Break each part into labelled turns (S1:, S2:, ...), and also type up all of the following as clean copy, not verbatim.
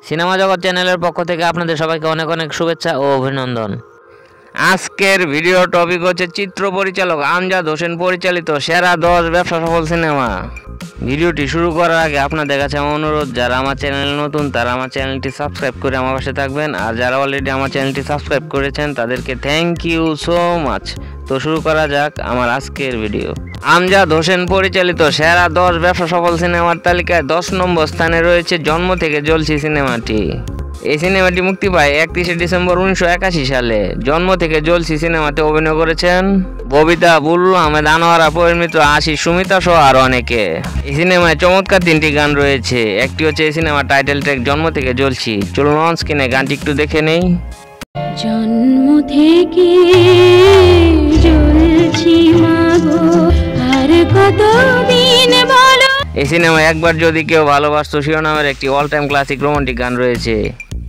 S1: Cinema জগৎ চ্যানেলের পক্ষ থেকে আপনাদের সবাইকে অনেক অনেক শুভেচ্ছা ও অভিনন্দন। আজকের ভিডিও টপিক হচ্ছে চিত্র পরিচালক আমজাদ হোসেন পরিচালিত সেরা 10 ব্যবসা সফল সিনেমা। ভিডিওটি শুরু করার আগে আপনাদের কাছে আমার অনুরোধ, যারা আমার চ্যানেলে নতুন তারা আমার চ্যানেলটি সাবস্ক্রাইব করে আমার পাশে থাকবেন, আর যারা অলরেডি আমার চ্যানেলটি সাবস্ক্রাইব করেছেন তাদেরকে থ্যাংক ইউ সো মাচ। তো শুরু করা যাক আমার আজকের ভিডিও। আমজাদ হোসেন পরিচালিত সেরা 10 ব্যবসা সফল সিনেমার তালিকায় 10 নম্বর স্থানে রয়েছে জন্ম থেকে জ্বলছি সিনেমাটি। এই সিনেমাটি মুক্তি পায় 31শে ডিসেম্বর 1981 সালে। জন্ম থেকে জ্বলছি সিনেমাতে অভিনয় করেছেন ববিতা, বুলবুল আহমেদ, আনোয়ারা, পরিমিত্র, আশিস, সুমিতা সহ আরো অনেকে। এই সিনেমায় চমৎকার 3টি গান রয়েছে। একটি হচ্ছে এই সিনেমার টাইটেল ট্র্যাক জন্ম থেকে জ্বলছি। চলুন অন স্ক্রিনে গানটি একটু দেখে নেই।
S2: জন্ম থেকে জ্বলছি মাগো, আর কতদিন বলো।
S1: এই সিনেমায় একবার যদি কেউ ভালোবাসতো শিরোনামের একটি অল টাইম ক্লাসিক রোমান্টিক গান রয়েছে।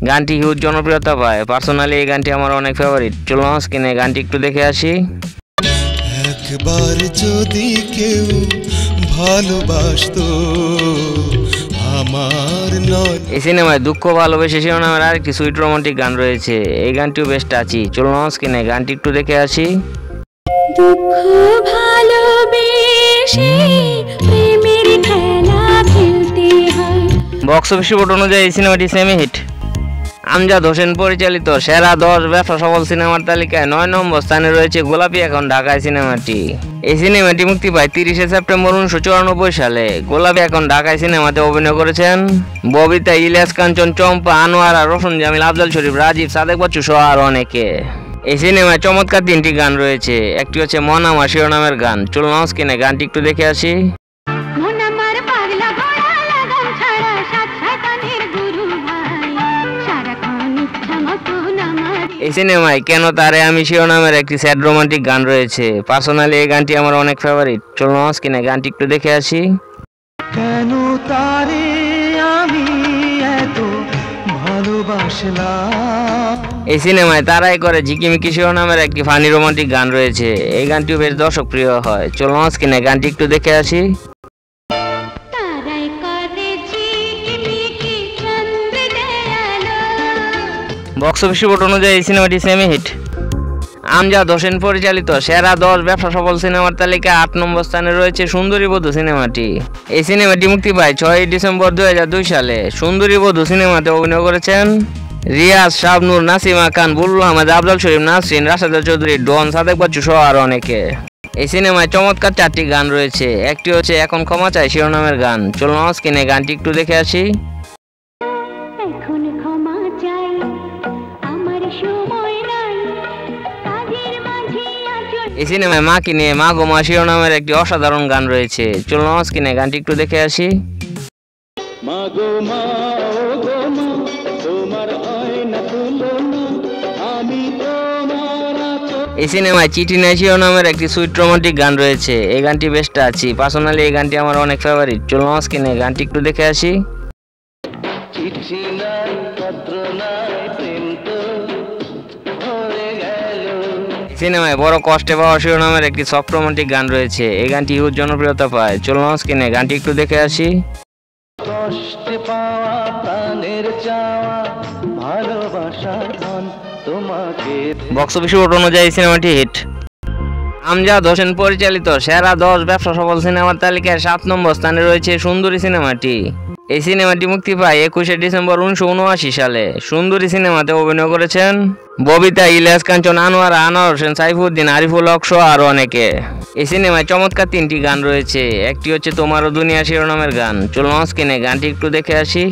S1: গানটি হিউজ জনপ্রিয়তা পায়। পার্সোনালি এই গানটি আমার অনেক ফেভারিট। চলুন স্ক্রিনে গানটি একটু দেখে আসি।
S3: একবার যদি কেউ ভালোবাসতো আমার নয়।
S1: এই সিনেমায় দুঃখ ভালোবেসে শিরোনামের আরেকটি সুইট রোমান্টিক গান রয়েছে। এই গানটিও বেশ টাচি। চলুন স্ক্রিনে গানটি একটু দেখে আসি।
S2: দুঃখ ভালোবেসে প্রেমের খেলা খেলতে হয়।
S1: বক্স অফিস রিপোর্ট অনুযায়ী এই সিনেমাটি সেমি হিট। আমজাদ হোসেন পরিচালিত সেরা 10 ব্যবসা সফল সিনেমার তালিকায় 9 নম্বর স্থানে রয়েছে গোলাপি এখন ঢাকায় সিনেমাটি। এই সিনেমাটি মুক্তি পায় 30শে সেপ্টেম্বর 1994 সালে। গোলাপি এখন ঢাকায় সিনেমাতে অভিনয় করেছেন ববিতা, ইলিয়াস কাঞ্চন, চম্পা, আনোয়ারা, রোশন জামিল, আফজাল শরীফ, রাজীব, সাদেক বচ্চু সহ আরো অনেকে। এই সিনেমায় চমৎকার 3টি গান রয়েছে। একটি হচ্ছে মন আমার শিরোনামের গান। চলুন স্ক্রিনে গানটি একটু দেখে আসি। এই সিনেমায় কেন তারে আমি শিরোনামের একটি স্যাড রোমান্টিক গান রয়েছে। পার্সোনালি এই গানটি আমার অনেক ফেভারিট। চলুন স্ক্রিনে গানটি একটু দেখে আসি।
S3: কেন তারে আমি এত ভালোবাসলাম।
S1: এই সিনেমায় তারাই করে ঝিকিমিকি শিরোনামের একটি ফানি রোমান্টিক গান রয়েছে। এই গানটিও বেশ দর্শক প্রিয় হয়। চলুন স্ক্রিনে গানটি একটু দেখে আসি। বক্স অফিস রিপোর্ট অনুযায়ী এই সিনেমাটি সেমি হিট। আমজাদ হোসেন পরিচালিত সেরা 10 ব্যবসা সফল সিনেমার তালিকায় 8 নম্বর স্থানে রয়েছে সুন্দরী বধূ সিনেমাটি। এই সিনেমাটি মুক্তি পায় 6 ডিসেম্বর 2002 সালে। সুন্দরী বধূ সিনেমাতে অভিনয় করেছেন রিয়াজ, শাবনূর, নাসিমা খান, বুলবুল আহমেদ, আফজাল শরীফ, নাসরিন, রাশেদা চৌধুরী, ডন, সাদেক বচ্চু সহ আরো অনেকে। এই সিনেমায় চমৎকার 4টি গান রয়েছে। একটি হচ্ছে এখন ক্ষমা চাই শিরোনামের গান। চলুন স্ক্রিনে গানটি একটু দেখে আসি। এই সিনেমায় মাকে নিয়ে মা গো মা শিরোনামের একটি অসাধারণ গান রয়েছে। চলুন স্ক্রিনে গানটি একটু দেখে আসি। এই সিনেমায় চিঠি নাই শিরোনামের একটি সুইট রোমান্টিক গান রয়েছে। এই গানটি বেশ টাচি। পার্সোনালি এই গানটি আমার অনেক ফেভারিট। চলুন স্ক্রিনে গানটি একটু দেখে আসি। সিনেমায় বড় কষ্টে পাওয়া শিরোনামের একটি সফট রোমান্টিক গান রয়েছে। এই গানটি হিউজ জনপ্রিয়তা পায়। চলুন স্ক্রিনে গানটি একটু দেখে আসি। বক্স অফিস রিপোর্ট অনুযায়ী সিনেমাটি হিট। আমজাদ হোসেন পরিচালিত সেরা 10 ব্যবসা সফল সিনেমার তালিকায় 7 নম্বর স্থানে রয়েছে সুন্দরী সিনেমাটি। এই সিনেমাটি মুক্তি পায় 21শে ডিসেম্বর 1979 সালে। সুন্দরী সিনেমাতে অভিনয় করেছেন ববিতা, ইলিয়াস কাঞ্চন, আনোয়ারা, আনোয়ার হোসেন, সাইফুদ্দিন, আরিফুল হক সহ আরো অনেকে। এই সিনেমায় চমৎকার 3টি গান রয়েছে। একটি হচ্ছে তোমারও দুনিয়া শিরোনামের গান। চলুন স্ক্রিনে গানটি একটু দেখে আসি।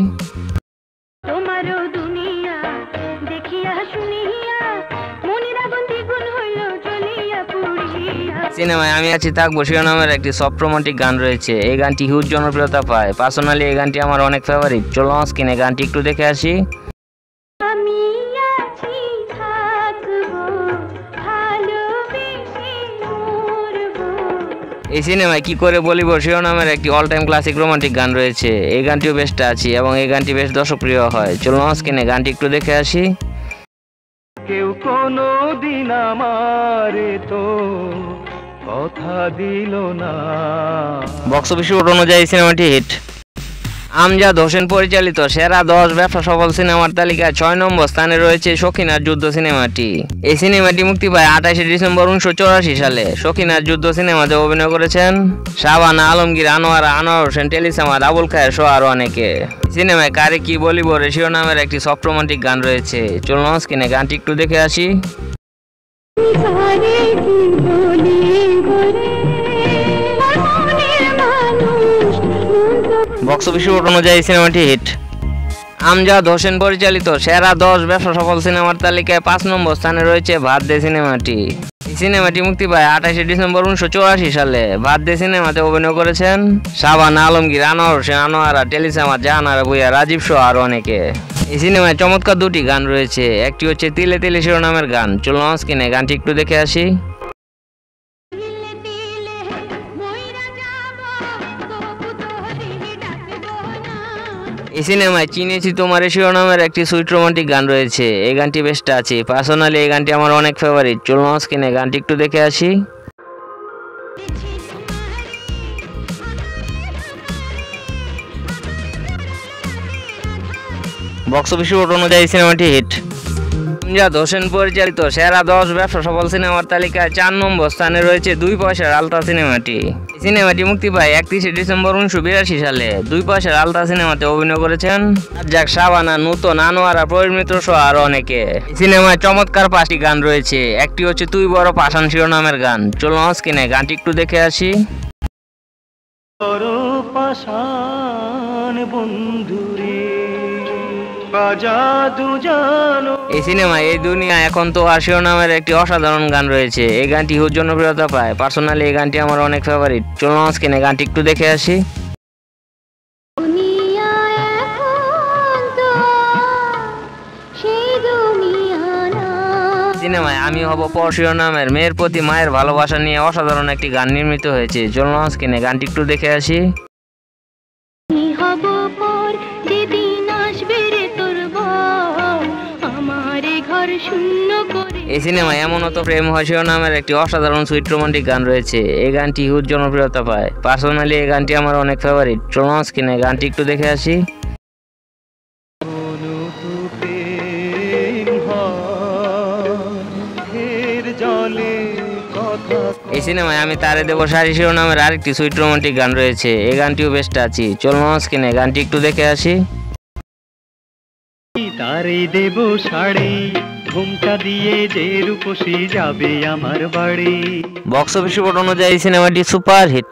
S1: সিনেমায় আমি আছি থাকবো শিরোনামের একটি সফট রোমান্টিক গান রয়েছে। এই গানটি হিউজ জনপ্রিয়তা পায়। পার্সোনালি এই গানটি আমার অনেক ফেভারিট। চলুন স্ক্রিনে গানটি একটু দেখে আসি। এই সিনেমায় কি করে বলিব শিরোনামের একটি অল টাইম ক্লাসিক রোমান্টিক গান রয়েছে। এই গানটিও বেশ টাচি এবং এই গানটি বেশ দর্শকপ্রিয় হয়। চলুন স্ক্রিনে গানটি একটু দেখে আসি।
S3: কেউ কোনো দিন আমারে তো কথা দিল না।
S1: বক্স অফিস রিপোর্ট অনুযায়ী সিনেমাটি হিট। আমজাদ হোসেন পরিচালিত সেরা 10 ব্যবসা সফল সিনেমার তালিকায় 6 নম্বর স্থানে রয়েছে সখিনার যুদ্ধ সিনেমাটি। এই সিনেমাটি মুক্তি পায় 28 ডিসেম্বর 1984 সালে। সখিনার যুদ্ধ সিনেমাতে অভিনয় করেছেন শাবানা আলমগীর, আনোয়ারা, আনোয়ার হোসেন, টেলিসামাদ, আবুল খায়ের সহ আরো অনেকে। সিনেমায় কারে কি বলিব রে শিরোনামের একটি সফট রোমান্টিক গান রয়েছে। চলুন স্ক্রিনে গানটি একটু দেখে আসি। বক্স অফিস রিপোর্ট অনুযায়ী সিনেমাটি হিট। আমজাদ হোসেন পরিচালিত সেরা 10 ব্যবসা সফল সিনেমার তালিকায় 5 নম্বর স্থানে রয়েছে ভাত দে সিনেমাটি। এই সিনেমাটি মুক্তি পায় 28 ডিসেম্বর 1984 সালে। ভাত দে সিনেমাতে অভিনয় করেছেন শাবানা আলমগীর, আনোয়ার হোসেন, আনোয়ারা, টেলিসামাদ, জাহানারা ভুঁইয়া, রাজীব সহ আরো অনেকে। এই সিনেমায় চমৎকার দুটি গান রয়েছে। একটি হচ্ছে তিলে তিলে শিরোনামের গান। চলুন স্ক্রিনে গানটি একটু দেখে আসি। এই সিনেমায় চিনেছি তোমার শিরোনামের একটি সুইট রোমান্টিক গান রয়েছে। এই গানটি বেশ টাচি। পার্সোনালি এই গানটি আমার অনেক ফেভারিট। চলুন স্ক্রিনে গানটি একটু দেখে আসি। বক্স অফিস রিপোর্ট অনুযায়ী সিনেমাটি হিট। আমজাদ হোসেন পরিচালিত সেরা 10 ব্যবসা সফল সিনেমার তালিকায় 4 নম্বর স্থানে রয়েছে 2 পয়সার আলতা সিনেমাটি। সিনেমাটি মুক্তি পায় 31 ডিসেম্বর 1982 সালে। 2 পয়সার আলতা সিনেমাতে অভিনয় করেছেন রাজ্জাক, শাবানা, নূতন, আনোয়ারা, প্রবীর মিত্র সহ আরো অনেকে। সিনেমায় চমৎকার 5টি গান রয়েছে। একটি হচ্ছে তুই বড় পাষাণ শিরোনামের গান। চলুন স্ক্রিনে গানটি একটু দেখে আসি।
S3: বড় পাষাণ বন্ধুরে বাজা দুজানো।
S1: এই সিনেমায় এই দুনিয়া এখন তো আর শিরোনামের একটি অসাধারণ গান রয়েছে। এই গানটি হুজ জনপ্রিয়তা পায়। পার্সোনালি এই গানটি আমার অনেক ফেভারিট। চলুন স্ক্রিনে গানটি একটু দেখে আসি। সিনেমায় আমি হব পর শিরোনামের মেয়ের প্রতি মায়ের ভালোবাসা নিয়ে অসাধারণ একটি গান নির্মিত হয়েছে। চলুন স্ক্রিনে গানটি একটু দেখে আসি। এই সিনেমায় এমনও তো প্রেম হয় শিরোনামের একটি অসাধারণ সুইট রোমান্টিক গান রয়েছে। এই গানটি হুজ জনপ্রিয়তা পায়। পার্সোনালি এই গানটি আমার অনেক ফেভারিট। চলুন স্ক্রিনে গানটি একটু দেখে আসি। এই সিনেমায় আমি তারে দেব শাড়ি শিরোনামের আরেকটি সুইট রোমান্টিক গান রয়েছে। এই গানটিও বেশ টাচি। চলুন স্ক্রিনে গানটি একটু দেখে আসি।
S3: তারে দেব শাড়ি, ঘুমটা দিয়ে যে রূপসী যাবে আমার বাড়ি।
S1: বক্স অফিস রিপোর্ট অনুযায়ী সিনেমাটি সুপার হিট।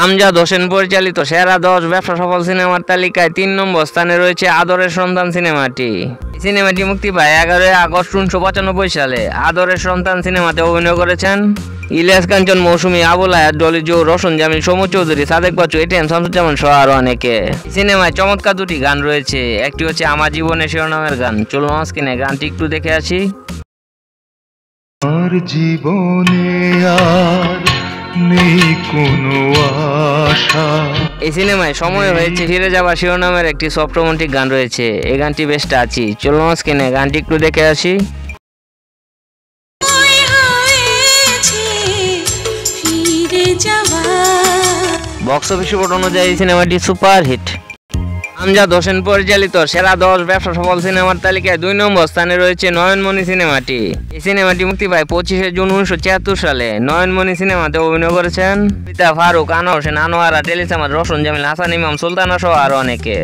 S1: আমজাদ হোসেন পরিচালিত সেরা 10 ব্যবসা সফল সিনেমার তালিকায় 3 নম্বর স্থানে রয়েছে আদরের সন্তান সিনেমাটি। সিনেমাটি মুক্তি পায় 11 আগস্ট 1995 সালে। আদরের সন্তান সিনেমাতে অভিনয় করেছেন ইলিয়াস কাঞ্চন, মৌসুমী, আবুল হায়াত, ডলি জো, রোশন জামিল, সমু চৌধুরী, সাদেক বাচ্চু, এটিএম শামসুজ্জামান সহ আরো অনেকে। সিনেমায় চমৎকার দুটি গান রয়েছে। একটি হচ্ছে আমার জীবনের শিরোনামের গান। চলুন স্ক্রিনে গানটি একটু দেখে আসি।
S3: আর জীবনে আর নেই কোনো আশা।
S1: এই সিনেমায় সময় হয়েছে ফিরে যাওয়া শিরোনামের একটি সফট রোমান্টিক গান রয়েছে। এই গানটি বেশ টাচি। চলুন স্ক্রিনে গানটি একটু দেখে আসি। বক্স অফিস রিপোর্ট অনুযায়ী সিনেমাটি সুপার হিট। আমজাদ হোসেন পরিচালিত সেরা 10 ব্যবসা সফল সিনেমার তালিকায় 2 নম্বর স্থানে রয়েছে নয়নমণি সিনেমাটি। এই সিনেমাটি মুক্তি পায় 25 জুন 1976 সালে। নয়নমণি সিনেমাতে অভিনয় করেছেন পিতা ফারুক, আনোয়ার হোসেন, আনোয়ারা, টেলিসামাদ, রোশন জামিল, হাসান ইমাম, সুলতানা সহ আরো অনেকে।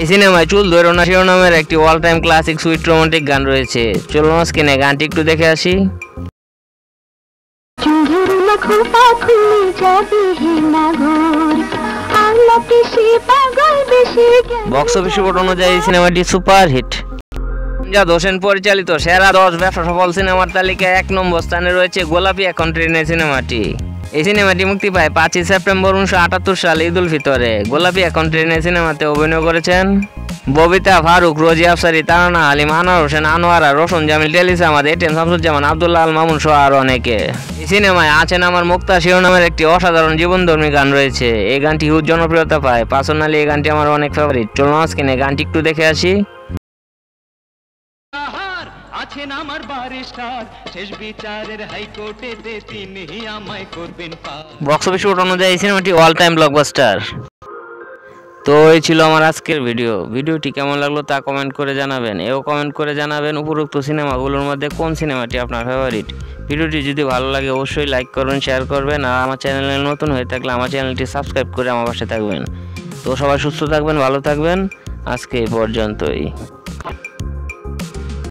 S1: এই সিনেমায় চুল ধরো না শিরোনামের একটি all time classic sweet romantic গান রয়েছে। চলুন স্ক্রিনে গানটি একটু দেখে আসি। বক্স অফিস রিপোর্ট অনুযায়ী সিনেমাটি সুপার হিট। আমজাদ হোসেন পরিচালিত সেরা 10 ব্যবসা সফল সিনেমার তালিকায় 1 নম্বর স্থানে রয়েছে গোলাপি এখন ট্রেনে সিনেমাটি। এই সিনেমাটি মুক্তি পায় 5 সেপ্টেম্বর 1978 সালে ঈদ উল ফিতরে। গোলাপি এখন ট্রেনে সিনেমাতে অভিনয় করেছেন ববিতা, ফারুক, রোজি আফসারি, তারানা হালিম, আনোয়ার হোসেন, আনোয়ারা, রোশন জামিল, টেলিসামাদ, এটিএম শামসুজ্জামান, আব্দুল্লাহ আল মামুন সহ আরো অনেকে। এই সিনেমায় আছেন আমার মুক্তা শিরোনামের একটি অসাধারণ জীবনধর্মী গান রয়েছে। এই গানটি হুজ জনপ্রিয়তা পায়। পার্সোনালি এই গানটি আমার অনেক ফেভারিট। চলুন স্ক্রিনে গানটি একটু দেখে আসি।
S3: আছেন আমার ব্যারিস্টার, শেষ বিচারের হাইকোর্টে তিনিই আমায় করবেন পার।
S1: বক্স অফিস রিপোর্ট অনুযায়ী সিনেমাটি অল টাইম ব্লকবাস্টার। তো এই ছিল আমার আজকের ভিডিওটি কেমন লাগলো তা কমেন্ট করে জানাবেন। এও কমেন্ট করে জানাবেন উপরোক্ত সিনেমাগুলোর মধ্যে কোন সিনেমাটি আপনার ফেভারিট। ভিডিওটি যদি ভালো লাগে অবশ্যই লাইক করবেন, শেয়ার করবেন, আর আমার চ্যানেলে নতুন হয়ে থাকলে আমার চ্যানেলটি সাবস্ক্রাইব করে আমার পাশে থাকবেন। তো সবাই সুস্থ থাকবেন, ভালো থাকবেন, আজকে এই পর্যন্তই।